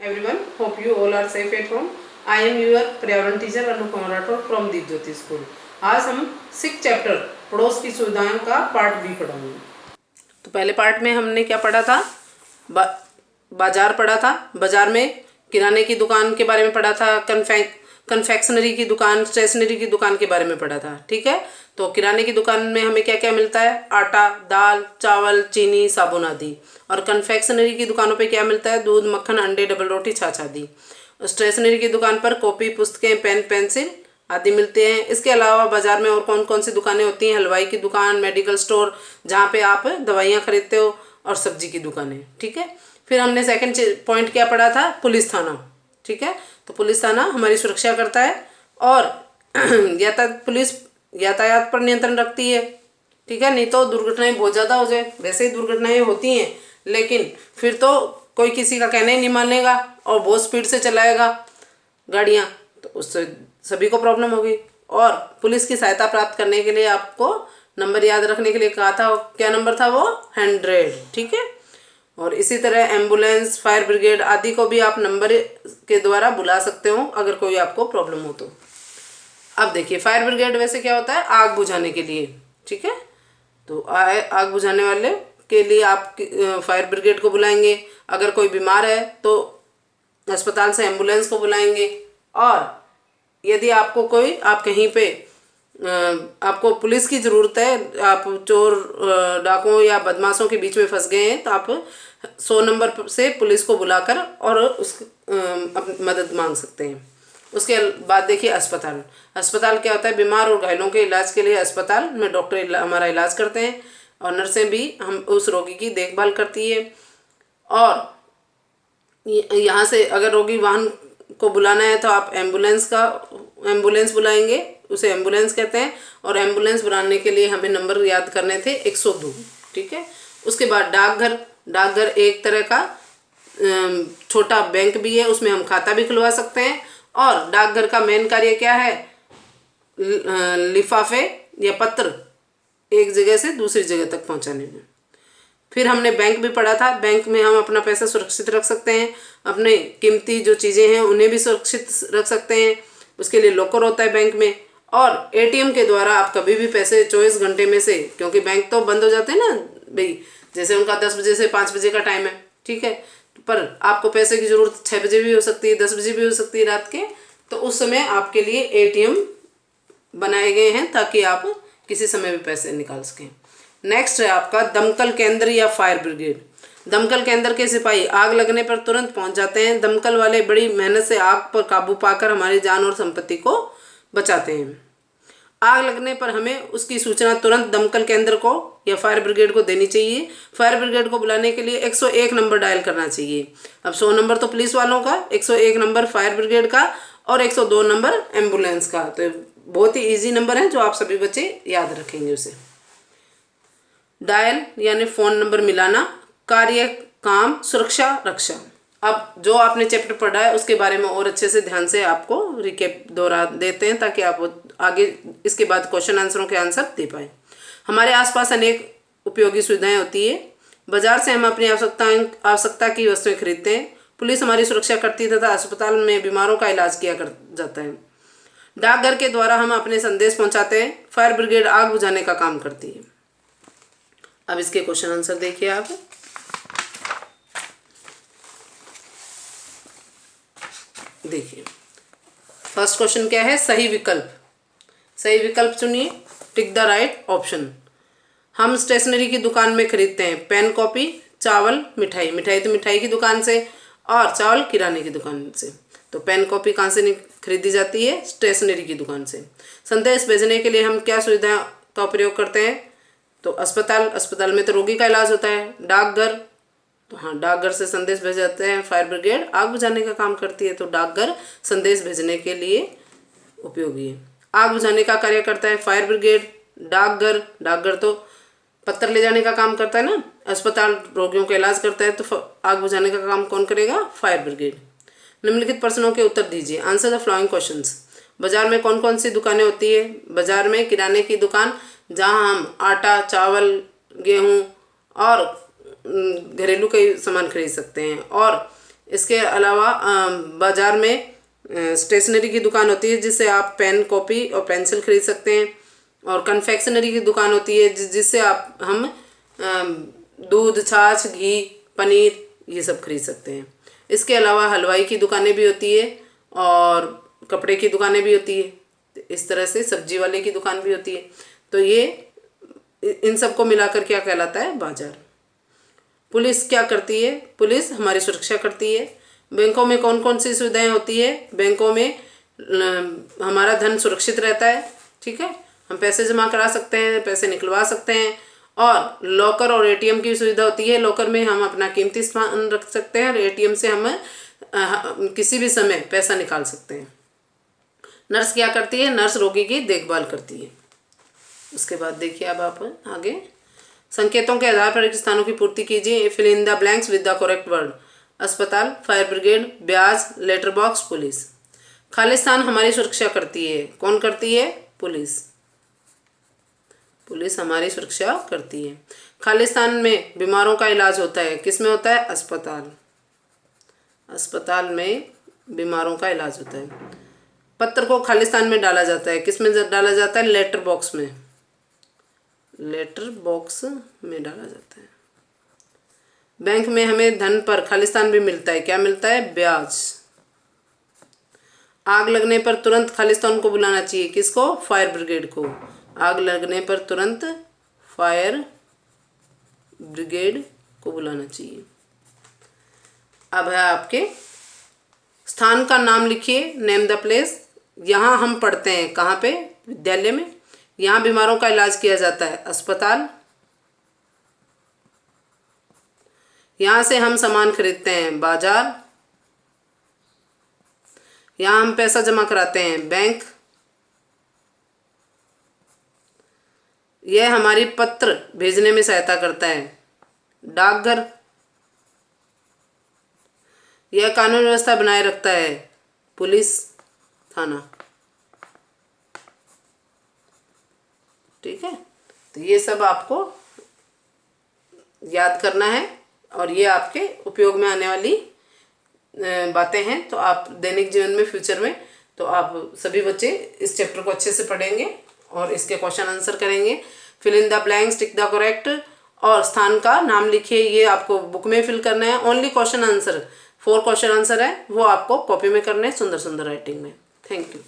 everyone, hope you all are safe at home. I am your पर्यावरण teacher Anu Kumar Rathore from Deep Jyoti school. आज हम 6 chapter पड़ोस की सुविधाएं का पार्ट बी पढ़ेंगे। तो पहले पार्ट में हमने क्या पढ़ा था? बाजार पढ़ा था। बाजार में किराने की दुकान के बारे में पढ़ा था, कन्फेक्शनरी की दुकान, स्टेशनरी की दुकान के बारे में पढ़ा था। ठीक है, तो किराने की दुकान में हमें क्या क्या मिलता है? आटा, दाल, चावल, चीनी, साबुन आदि। और कन्फेक्शनरी की दुकानों पे क्या मिलता है? दूध, मक्खन, अंडे, डबल रोटी, छाछ आदि। स्टेशनरी की दुकान पर कॉपी, पुस्तकें, पेन, पेंसिल आदि मिलते हैं। इसके अलावा बाजार में और कौन कौन सी दुकानें होती हैं? हलवाई की दुकान, मेडिकल स्टोर जहाँ पे आप दवाइयाँ खरीदते हो, और सब्जी की दुकानें। ठीक है, फिर हमने सेकंड पॉइंट क्या पढ़ा था? पुलिस थाना। ठीक है, तो पुलिस थाना हमारी सुरक्षा करता है और पुलिस यातायात पर नियंत्रण रखती है। ठीक है, नहीं तो दुर्घटनाएं बहुत ज़्यादा हो जाए। वैसे ही दुर्घटनाएं होती हैं, लेकिन फिर तो कोई किसी का कहना ही नहीं मानेगा और बहुत स्पीड से चलाएगा गाड़ियाँ, तो उससे सभी को प्रॉब्लम होगी। और पुलिस की सहायता प्राप्त करने के लिए आपको नंबर याद रखने के लिए कहा था। क्या नंबर था वो? 100। ठीक है, और इसी तरह एम्बुलेंस, फायर ब्रिगेड आदि को भी आप नंबर के द्वारा बुला सकते हो अगर कोई आपको प्रॉब्लम हो तो। अब देखिए, फायर ब्रिगेड वैसे क्या होता है? आग बुझाने के लिए। ठीक है, तो आग बुझाने वाले के लिए आप फायर ब्रिगेड को बुलाएंगे। अगर कोई बीमार है तो अस्पताल से एम्बुलेंस को बुलाएंगे। और यदि आपको आप कहीं पे आपको पुलिस की ज़रूरत है, आप चोर, डाकुओं या बदमाशों के बीच में फंस गए हैं, तो आप 100 नंबर से पुलिस को बुलाकर और अपनी मदद मांग सकते हैं। उसके बाद देखिए अस्पताल क्या होता है? बीमार और घायलों के इलाज के लिए अस्पताल में डॉक्टर हमारा इलाज करते हैं और नर्सें भी हम उस रोगी की देखभाल करती है। और यहाँ से अगर रोगी वाहन को बुलाना है तो आप एम्बुलेंस बुलाएंगे, उसे एम्बुलेंस कहते हैं। और एम्बुलेंस बुलाने के लिए हमें नंबर याद करने थे 102। ठीक है, उसके बाद डाकघर एक तरह का छोटा बैंक भी है, उसमें हम खाता भी खुलवा सकते हैं। और डाकघर का मेन कार्य क्या है? लिफाफे या पत्र एक जगह से दूसरी जगह तक पहुंचाने में। फिर हमने बैंक भी पढ़ा था। बैंक में हम अपना पैसा सुरक्षित रख सकते हैं, अपने कीमती जो चीज़ें हैं उन्हें भी सुरक्षित रख सकते हैं। उसके लिए लॉकर होता है बैंक में। और एटीएम के द्वारा आप कभी भी पैसे 24 घंटे में से, क्योंकि बैंक तो बंद हो जाते हैं ना भाई, जैसे उनका 10 बजे से 5 बजे का टाइम है। ठीक है, पर आपको पैसे की ज़रूरत 6 बजे भी हो सकती है, 10 बजे भी हो सकती है रात के, तो उस समय आपके लिए एटीएम बनाए गए हैं ताकि आप किसी समय भी पैसे निकाल सकें। नेक्स्ट है आपका दमकल केंद्र या फायर ब्रिगेड। दमकल केंद्र के सिपाही आग लगने पर तुरंत पहुंच जाते हैं। दमकल वाले बड़ी मेहनत से आग पर काबू पाकर हमारी जान और संपत्ति को बचाते हैं। आग लगने पर हमें उसकी सूचना तुरंत दमकल केंद्र को या फायर ब्रिगेड को देनी चाहिए। फायर ब्रिगेड को बुलाने के लिए 101 नंबर डायल करना चाहिए। अब 100 नंबर तो पुलिस वालों का, 101 नंबर फायर ब्रिगेड का और 102 नंबर एम्बुलेंस का। तो बहुत ही ईजी नंबर है जो आप सभी बच्चे याद रखेंगे उसे। डायल यानी फ़ोन नंबर मिलाना, कार्य, काम, सुरक्षा, रक्षा। अब जो आपने चैप्टर पढ़ा है उसके बारे में और अच्छे से ध्यान से आपको रिकेप दोहरा देते हैं ताकि आप आगे इसके बाद क्वेश्चन आंसरों के आंसर दे पाएँ। हमारे आसपास अनेक उपयोगी सुविधाएं होती है। बाजार से हम अपनी आवश्यकता की वस्तुएं खरीदते हैं। पुलिस हमारी सुरक्षा करती है तथा अस्पताल में बीमारों का इलाज किया जाता है। डाकघर के द्वारा हम अपने संदेश पहुंचाते हैं। फायर ब्रिगेड आग बुझाने का काम करती है। अब इसके क्वेश्चन आंसर देखिए आप। देखिए, फर्स्ट क्वेश्चन क्या है? सही विकल्प चुनिए, टिक द राइट ऑप्शन। हम स्टेशनरी की दुकान में खरीदते हैं पेन, कॉपी, चावल, मिठाई तो मिठाई की दुकान से, और चावल किराने की दुकान से। तो पेन, कॉपी कहाँ से खरीदी जाती है? स्टेशनरी की दुकान से। संदेश भेजने के लिए हम क्या सुविधा का प्रयोग करते हैं? तो अस्पताल में तो रोगी का इलाज होता है। डाकघर, तो हाँ, डाकघर से संदेश भेजे जाते हैं। फायर ब्रिगेड आग बुझाने का काम करती है, तो डाकघर संदेश भेजने के लिए उपयोगी है। आग बुझाने का कार्य करता है फायर ब्रिगेड। डाकघर तो पत्थर ले जाने का काम करता है ना। अस्पताल रोगियों का इलाज करता है, तो आग बुझाने का काम कौन करेगा? Fire brigade. निम्नलिखित प्रश्नों के उत्तर दीजिए। Answer the following questions. बाजार में कौन कौन सी दुकानें होती है? बाजार में किराने की दुकान, जहां हम आटा, चावल, गेहूं और घरेलू कई सामान खरीद सकते हैं। और इसके अलावा बाज़ार में स्टेशनरी की दुकान होती है जिससे आप पेन, कॉपी और पेंसिल खरीद सकते हैं। और कन्फेक्शनरी की दुकान होती है जिससे हम दूध, छाछ, घी, पनीर ये सब खरीद सकते हैं। इसके अलावा हलवाई की दुकानें भी होती है और कपड़े की दुकानें भी होती है। इस तरह से सब्जी वाले की दुकान भी होती है। तो ये इन सबको मिलाकर क्या कहलाता है? बाजार। पुलिस क्या करती है? पुलिस हमारी सुरक्षा करती है। बैंकों में कौन कौन सी सुविधाएं होती है? बैंकों में हमारा धन सुरक्षित रहता है, ठीक है, हम पैसे जमा करा सकते हैं, पैसे निकलवा सकते हैं। और लॉकर और एटीएम की सुविधा होती है। लॉकर में हम अपना कीमती सामान रख सकते हैं और एटीएम से हम किसी भी समय पैसा निकाल सकते हैं। नर्स क्या करती है? नर्स रोगी की देखभाल करती है। उसके बाद देखिए अब आप आगे, संकेतों के आधार पर एक स्थानों की पूर्ति कीजिए। Fill in the blanks with the correct word. अस्पताल, फायर ब्रिगेड, ब्याज, लेटर बॉक्स, पुलिस। खालिस्तान हमारी सुरक्षा करती है। कौन करती है? पुलिस। पुलिस हमारी सुरक्षा करती है। खालिस्तान में बीमारों का इलाज होता है। किस में होता है? अस्पताल। अस्पताल में बीमारों का इलाज होता है। पत्र को खालिस्तान में डाला जाता है। किस में डाला जाता है? लेटर बॉक्स में। लेटर बॉक्स में डाला जाता है। बैंक में हमें धन पर खालिस्तान भी मिलता है। क्या मिलता है? ब्याज। आग लगने पर तुरंत खालिस्तान को बुलाना चाहिए। किसको? फायर ब्रिगेड को। आग लगने पर तुरंत फायर ब्रिगेड को बुलाना चाहिए। अब है आपके स्थान का नाम लिखिए। Name the place. यहाँ हम पढ़ते हैं। कहाँ पे? विद्यालय में। यहाँ बीमारों का इलाज किया जाता है। अस्पताल। यहाँ से हम सामान खरीदते हैं। बाजार। यहाँ हम पैसा जमा कराते हैं। बैंक। यह हमारी पत्र भेजने में सहायता करता है। डाकघर। यह कानून व्यवस्था बनाए रखता है। पुलिस थाना। ठीक है, तो ये सब आपको याद करना है और ये आपके उपयोग में आने वाली बातें हैं। तो आप दैनिक जीवन में, फ्यूचर में, तो आप सभी बच्चे इस चैप्टर को अच्छे से पढ़ेंगे और इसके क्वेश्चन आंसर करेंगे। Fill in the blanks, tick the correct और स्थान का नाम लिखिए। ये आपको बुक में फिल करना है। Only question answer, 4 question answer है, वो आपको कॉपी में करने हैं सुंदर सुंदर राइटिंग में। Thank you.